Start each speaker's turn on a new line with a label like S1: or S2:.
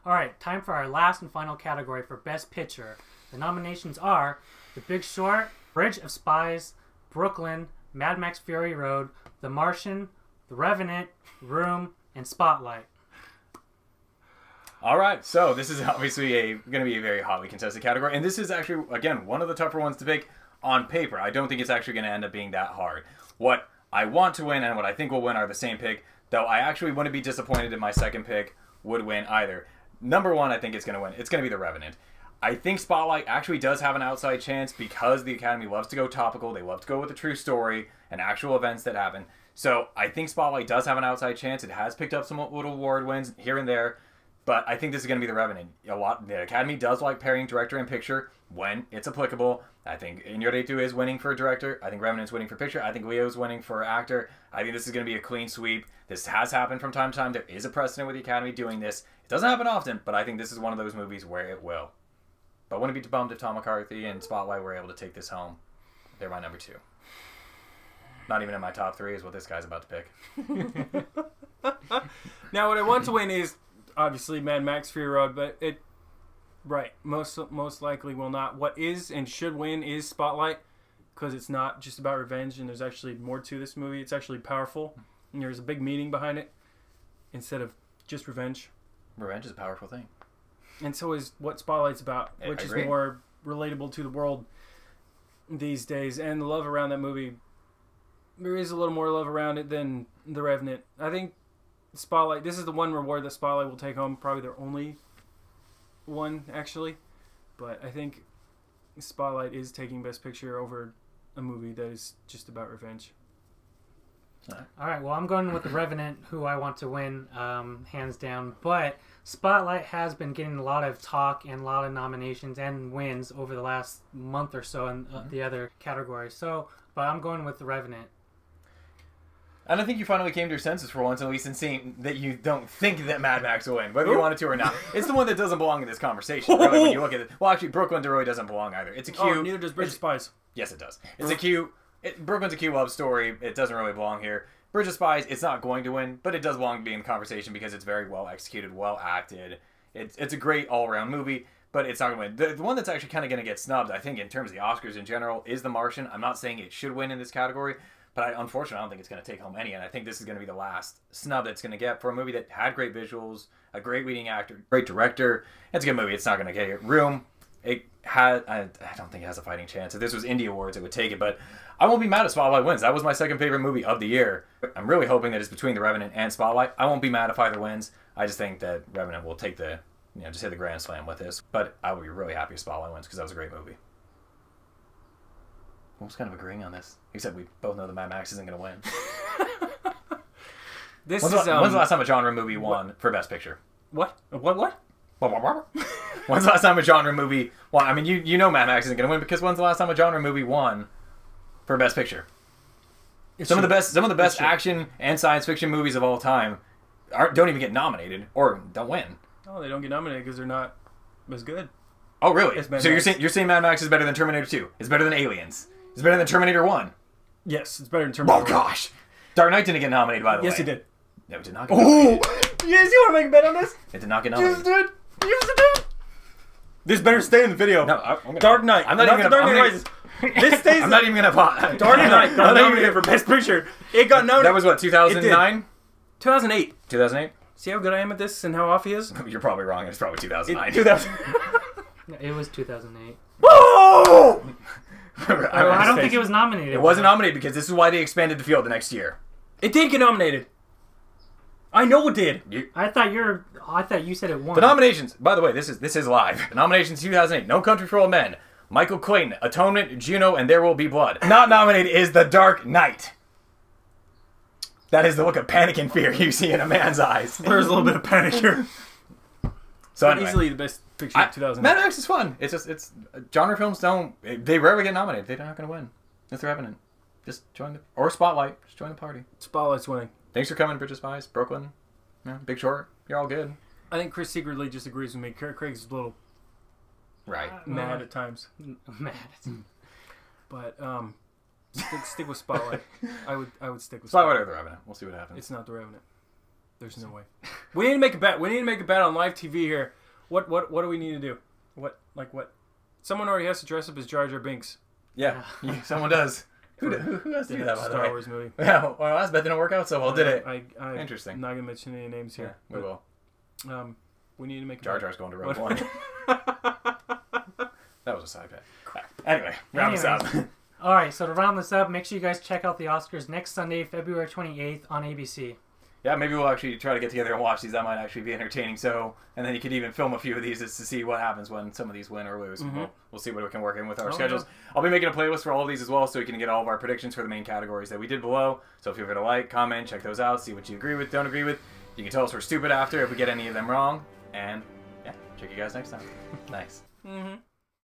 S1: All right, time for our last and final category for Best Picture. The nominations are The Big Short, Bridge of Spies, Brooklyn, Mad Max Fury Road, The Martian, The Revenant, Room, and Spotlight.
S2: All right, so this is obviously going to be a very hotly contested category, and this is actually, again, one of the tougher ones to pick on paper. I don't think it's actually going to end up being that hard. What I want to win and what I think will win are the same pick, though I actually wouldn't be disappointed if my second pick would win either. Number one, I think it's going to win. It's going to be The Revenant. I think Spotlight actually does have an outside chance because the Academy loves to go topical. They love to go with a true story and actual events that happen. So I think Spotlight does have an outside chance. It has picked up some little award wins here and there. But I think this is going to be The Revenant. The Academy does like pairing director and picture when it's applicable. I think Iñárritu is winning for director. I think Revenant's winning for picture. I think Leo's winning for actor. I think this is going to be a clean sweep. This has happened from time to time. There is a precedent with the Academy doing this. It doesn't happen often, but I think this is one of those movies where it will. But I wouldn't be bummed if Tom McCarthy and Spotlight were able to take this home. They're my number two. Not even in my top three is what this guy's about to pick.
S3: Now, what I want to win is obviously Mad Max Fury Road, but it, right, most likely will not. What is and should win is Spotlight, because it's not just about revenge, and there's actually more to this movie. It's actually powerful, and there's a big meaning behind it, instead of just revenge.
S2: Revenge is a powerful thing.
S3: And so is what Spotlight's about, which is more relatable to the world these days. And the love around that movie, there is a little more love around it than The Revenant. I think Spotlight, this is the one reward that Spotlight will take home, probably their only one, actually. But I think Spotlight is taking Best Picture over a movie that is just about revenge.
S1: All right, well, I'm going with The Revenant, who I want to win, hands down. But Spotlight has been getting a lot of talk and a lot of nominations and wins over the last month or so in the other categories. So, but I'm going with The Revenant.
S2: And I think you finally came to your senses for once, at least in seeing that you don't think that Mad Max will win, whether you wanted to or not. It's the one that doesn't belong in this conversation, really, when you look at it. Well, actually, Brooklyn really doesn't belong either. It's a cute...
S3: Oh, neither does Bridge of Spies.
S2: Yes, it does. It's a cute... Brooklyn's a cute love story. It doesn't really belong here. Bridge of Spies, it's not going to win, but it does belong to be in the conversation because it's very well executed, well acted. It's a great all-around movie, but it's not going to win. The one that's actually kind of going to get snubbed, I think, in terms of the Oscars in general, is The Martian. I'm not saying it should win in this category, but unfortunately, I don't think it's going to take home any, and I think this is going to be the last snub that's going to get for a movie that had great visuals, a great leading actor, great director. It's a good movie. It's not going to get it. Room, it had... I don't think it has a fighting chance. If this was Indie Awards, it would take it, but I won't be mad if Spotlight wins. That was my second favorite movie of the year. I'm really hoping that it's between The Revenant and Spotlight. I won't be mad if either wins. I just think that Revenant will take the, just hit the grand slam with this. But I would be really happy if Spotlight wins because that was a great movie. We're almost kind of agreeing on this, except we both know that Mad Max isn't going to win. When's the last time a genre movie won for Best Picture?
S3: What?
S2: When's the last time a genre movie won? I mean, you know Mad Max isn't going to win because when's the last time a genre movie won for Best Picture? Some of the best action and science fiction movies of all time don't even get nominated or don't win.
S3: Oh, they don't get nominated because they're not as good.
S2: Oh, really? So you're saying Mad Max is better than Terminator 2? It's better than Aliens? It's better than Terminator 1?
S3: Yes, it's better than Terminator 1.
S2: Oh, gosh. Dark Knight didn't get nominated, by the way.
S3: Yes, it did.
S2: No, it did not get nominated.
S3: Yes, you want to make a bet on this?
S2: It did not get nominated.
S3: Yes, it did. This better stay in the video.
S2: No,
S3: Dark Knight.
S2: I'm not even going to...
S3: This stays...
S2: I'm not even going to...
S3: Dark Knight got nominated for Best Picture. It got nominated.
S2: That was what, 2009?
S3: 2008.
S2: 2008?
S3: See how good I am at this and how off he is?
S2: You're probably wrong. It's probably 2009.
S3: 2000.
S1: It was 2008.
S3: Whoa!
S1: I don't think it was nominated.
S2: It wasn't nominated because this is why they expanded the field the next year.
S3: It did get nominated. I know it did.
S1: I thought you said it won.
S2: The nominations, by the way, this is live. The nominations 2008, No Country for Old Men, Michael Clayton, Atonement, Juno, and There Will Be Blood. Not nominated is The Dark Knight. That is the look of panic and fear you see in a man's eyes.
S3: There's a little bit of panic here.
S2: So anyway,
S3: easily the best picture of 2008.
S2: Mad Max is fun. It's genre films they rarely get nominated. They're not going to win. It's The Revenant. Just join or Spotlight. Just join the party.
S3: Spotlight's winning.
S2: Thanks for coming, Bridge of Spies, Brooklyn, Big Short. You're all good.
S3: I think Chris secretly just agrees with me. Craig's a little mad at times.
S1: Mad.
S3: But stick with Spotlight. I would stick with
S2: Spotlight or The Revenant. We'll see what happens.
S3: It's not The Revenant. There's no way. We need to make a bet. We need to make a bet on live TV here. What do we need to do? What? Someone already has to dress up as Jar Jar Binks.
S2: Yeah, someone does. Who has to do that, by the way?
S3: Star Wars movie.
S2: Yeah, well, last bet didn't work out so well, did it? Interesting.
S3: I'm not going to mention any names here.
S2: Yeah, we will.
S3: We need to make a
S2: Jar
S3: bet.
S2: Jar's going to Rogue One. That was a side bet. Anyway, round this up.
S1: All right, so to round this up, make sure you guys check out the Oscars next Sunday, February 28th on ABC.
S2: Yeah, maybe we'll actually try to get together and watch these. That might actually be entertaining. So, and then you could even film a few of these just to see what happens when some of these win or lose.
S3: Mm-hmm.
S2: We'll see what we can work in with our schedules. Yeah. I'll be making a playlist for all of these as well, so you can get all of our predictions for the main categories that we did below. So feel free to like, comment, check those out, see what you agree with, don't agree with. You can tell us we're stupid after if we get any of them wrong. And yeah, check you guys next time. Nice.
S3: Mm-hmm.